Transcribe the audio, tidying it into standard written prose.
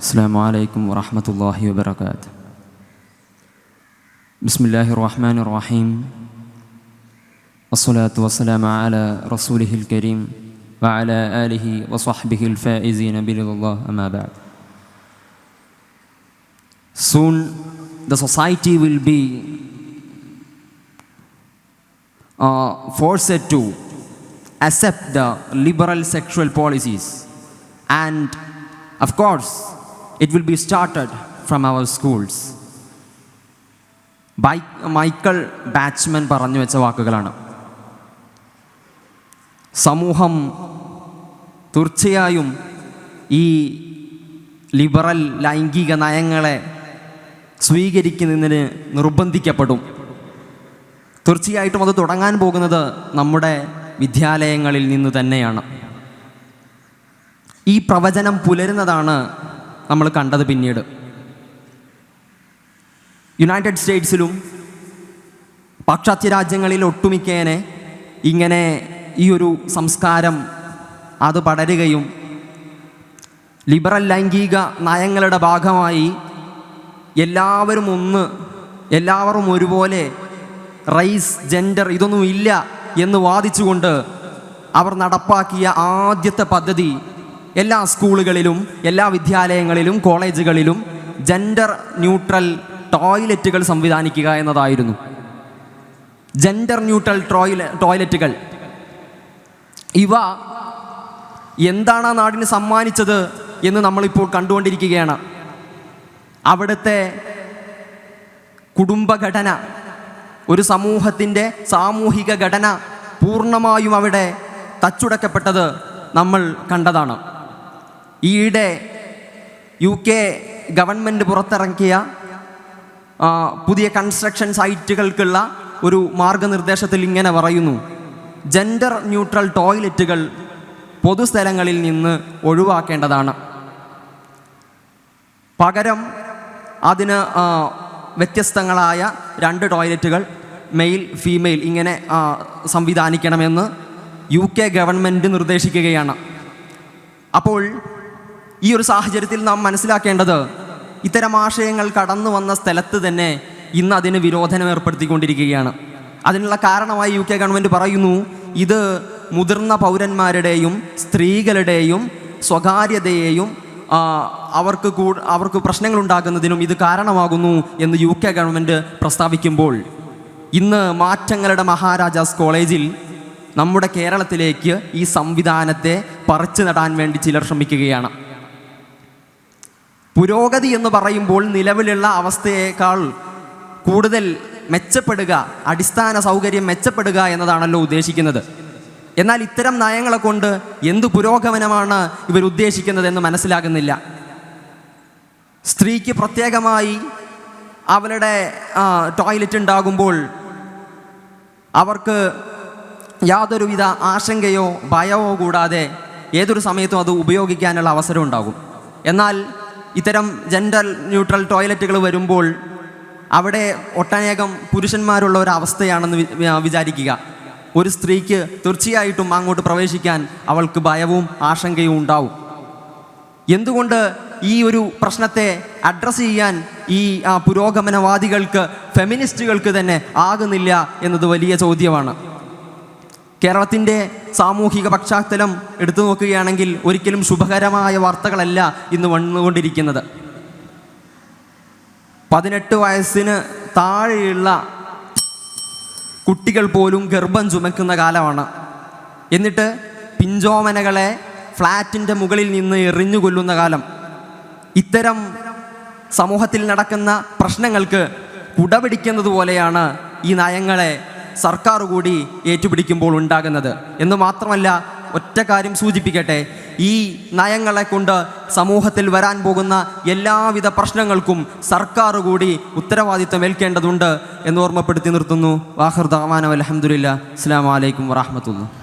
അസ്സലാമു അലൈക്കും വറഹ്മത്തുള്ളാഹി വബറകാതുഹു. ബിസ്മില്ലാഹിർ റഹ്മാനിർ റഹീം. വസ്സലാത്തു വസ്സലാമു അലാ റസൂലിഹിൽ കരീം വഅലാ ആലിഹി വസ്വഹ്ബിഹിൽ ഫായിസീന ബിറിദല്ലാഹി അമ്മാ ബഅദ്. Soon the society will be forced to accept the liberal sexual policies, and of course it will be started from our schools. Michael Bachman പറഞ്ഞു വെച്ച വാക്കുകളാണ്. സമൂഹം തീർച്ചയായും ഈ ലിബറൽ ലൈംഗിക നയങ്ങളെ സ്വീകരിക്കുന്നതിന് നിർബന്ധിക്കപ്പെടും. തീർച്ചയായിട്ടും അത് തുടങ്ങാൻ പോകുന്നത് നമ്മുടെ വിദ്യാലയങ്ങളിൽ നിന്ന് തന്നെയാണ്. ഈ പ്രവചനം പുലരുന്നതാണ് നമ്മൾ കണ്ടത്. പിന്നീട് യുണൈറ്റഡ് സ്റ്റേറ്റ്സിലും പാശ്ചാത്യ രാജ്യങ്ങളിൽ ഒട്ടുമിക്കേനെ ഇങ്ങനെ ഈ ഒരു സംസ്കാരം അത് പടരുകയും ലിബറൽ ലൈംഗിക നയങ്ങളുടെ ഭാഗമായി എല്ലാവരും ഒരുപോലെ റൈസ്, ജെൻഡർ ഇതൊന്നും ഇല്ല എന്ന് വാദിച്ചുകൊണ്ട് അവർ നടപ്പാക്കിയ ആദ്യത്തെ പദ്ധതി എല്ലാ സ്കൂളുകളിലും എല്ലാ വിദ്യാലയങ്ങളിലും കോളേജുകളിലും ജെൻഡർ ന്യൂട്രൽ ടോയ്ലറ്റുകൾ സംവിധാനിക്കുക എന്നതായിരുന്നു. ജെൻഡർ ന്യൂട്രൽ ടോയ്ലറ്റുകൾ ഇവ എന്താണ് ആ നാടിന് സമ്മാനിച്ചത് എന്ന് നമ്മളിപ്പോൾ കണ്ടുകൊണ്ടിരിക്കുകയാണ്. അവിടുത്തെ കുടുംബഘടന, ഒരു സമൂഹത്തിൻ്റെ സാമൂഹിക ഘടന പൂർണ്ണമായും അവിടെ തച്ചുടക്കപ്പെട്ടത് നമ്മൾ കണ്ടതാണ്. ഈയിടെ UK ഗവൺമെൻറ് പുറത്തിറക്കിയ പുതിയ കൺസ്ട്രക്ഷൻ സൈറ്റുകൾക്കുള്ള ഒരു മാർഗനിർദ്ദേശത്തിൽ ഇങ്ങനെ പറയുന്നു: ജെൻഡർ ന്യൂട്രൽ ടോയ്ലറ്റുകൾ പൊതുസ്ഥലങ്ങളിൽ നിന്ന് ഒഴിവാക്കേണ്ടതാണ്. പകരം അതിന് വ്യത്യസ്തങ്ങളായ 2 ടോയ്ലറ്റുകൾ മെയിൽ ഫീമെയിൽ ഇങ്ങനെ സംവിധാനിക്കണമെന്ന് UK ഗവൺമെൻറ് നിർദ്ദേശിക്കുകയാണ്. അപ്പോൾ ഈ ഒരു സാഹചര്യത്തിൽ നാം മനസ്സിലാക്കേണ്ടത്, ഇത്തരം ആശയങ്ങൾ കടന്നു വന്ന സ്ഥലത്ത് തന്നെ ഇന്ന് അതിന് വിരോധനം ഏർപ്പെടുത്തിക്കൊണ്ടിരിക്കുകയാണ്. അതിനുള്ള കാരണമായി UK ഗവൺമെൻറ് പറയുന്നു, ഇത് മുതിർന്ന പൗരന്മാരുടെയും സ്ത്രീകളുടെയും സ്വകാര്യതയെയും അവർക്ക് പ്രശ്നങ്ങളുണ്ടാകുന്നതിനും ഇത് കാരണമാകുന്നു എന്ന് UK ഗവൺമെൻറ് പ്രസ്താവിക്കുമ്പോൾ, ഇന്ന് മാറ്റങ്ങളുടെ മഹാരാജാസ് കോളേജിൽ നമ്മുടെ കേരളത്തിലേക്ക് ഈ സംവിധാനത്തെ പറിച്ചു നടാൻ വേണ്ടി ചിലർ ശ്രമിക്കുകയാണ്. പുരോഗതി എന്ന് പറയുമ്പോൾ നിലവിലുള്ള അവസ്ഥയേക്കാൾ കൂടുതൽ മെച്ചപ്പെടുക, അടിസ്ഥാന സൗകര്യം മെച്ചപ്പെടുക എന്നതാണല്ലോ ഉദ്ദേശിക്കുന്നത്. എന്നാൽ ഇത്തരം നയങ്ങളെ കൊണ്ട് എന്ത് പുരോഗമനമാണ് ഇവർ ഉദ്ദേശിക്കുന്നതെന്ന് മനസ്സിലാകുന്നില്ല. സ്ത്രീക്ക് പ്രത്യേകമായി അവളുടെ ടോയ്ലറ്റ് ഉണ്ടാകുമ്പോൾ അവർക്ക് യാതൊരുവിധ ആശങ്കയോ ഭയമോ കൂടാതെ ഏതൊരു സമയത്തും അത് ഉപയോഗിക്കാനുള്ള അവസരം ഉണ്ടാകും. എന്നാൽ ഇത്തരം ജെൻഡർ ന്യൂട്രൽ ടോയ്ലറ്റുകൾ വരുമ്പോൾ അവിടെ ഒട്ടനേകം പുരുഷന്മാരുള്ള ഒരവസ്ഥയാണെന്ന് വിചാരിക്കുക. ഒരു സ്ത്രീക്ക് തീർച്ചയായിട്ടും അങ്ങോട്ട് പ്രവേശിക്കാൻ അവൾക്ക് ഭയവും ആശങ്കയും ഉണ്ടാവും. എന്തുകൊണ്ട് ഈ ഒരു പ്രശ്നത്തെ അഡ്രസ്സ് ചെയ്യാൻ ഈ പുരോഗമനവാദികൾക്ക്, ഫെമിനിസ്റ്റുകൾക്ക് തന്നെ ആകുന്നില്ല എന്നത് വലിയ ചോദ്യമാണ്. കേരളത്തിൻ്റെ സാമൂഹിക പശ്ചാത്തലം എടുത്തു നോക്കുകയാണെങ്കിൽ ഒരിക്കലും ശുഭകരമായ വാർത്തകളല്ല ഇന്ന് വന്നുകൊണ്ടിരിക്കുന്നത്. 18 വയസ്സിന് താഴെയുള്ള കുട്ടികൾ പോലും ഗർഭം ചുമക്കുന്ന കാലമാണ്. എന്നിട്ട് പിഞ്ചോമനകളെ ഫ്ലാറ്റിൻ്റെ മുകളിൽ നിന്ന് എറിഞ്ഞു കൊല്ലുന്ന കാലം. ഇത്തരം സമൂഹത്തിൽ നടക്കുന്ന പ്രശ്നങ്ങൾക്ക് കുടപിടിക്കുന്നത് പോലെയാണ് ഈ നയങ്ങളെ സർക്കാർ കൂടി ഏറ്റുപിടിക്കുമ്പോൾ ഉണ്ടാകുന്നത് എന്ന് മാത്രമല്ല, ഒറ്റ കാര്യം സൂചിപ്പിക്കട്ടെ, ഈ നയങ്ങളെ കൊണ്ട് സമൂഹത്തിൽ വരാൻ പോകുന്ന എല്ലാവിധ പ്രശ്നങ്ങൾക്കും സർക്കാർ കൂടി ഉത്തരവാദിത്തം ഏൽക്കേണ്ടതുണ്ട് എന്ന് ഓർമ്മപ്പെടുത്തി നിർത്തുന്നു. വാഹിർ ദഅ്വാന അൽഹംദുലില്ലാഹ്. അസ്സലാമു അലൈക്കും വറഹ്മത്തുള്ളാഹി.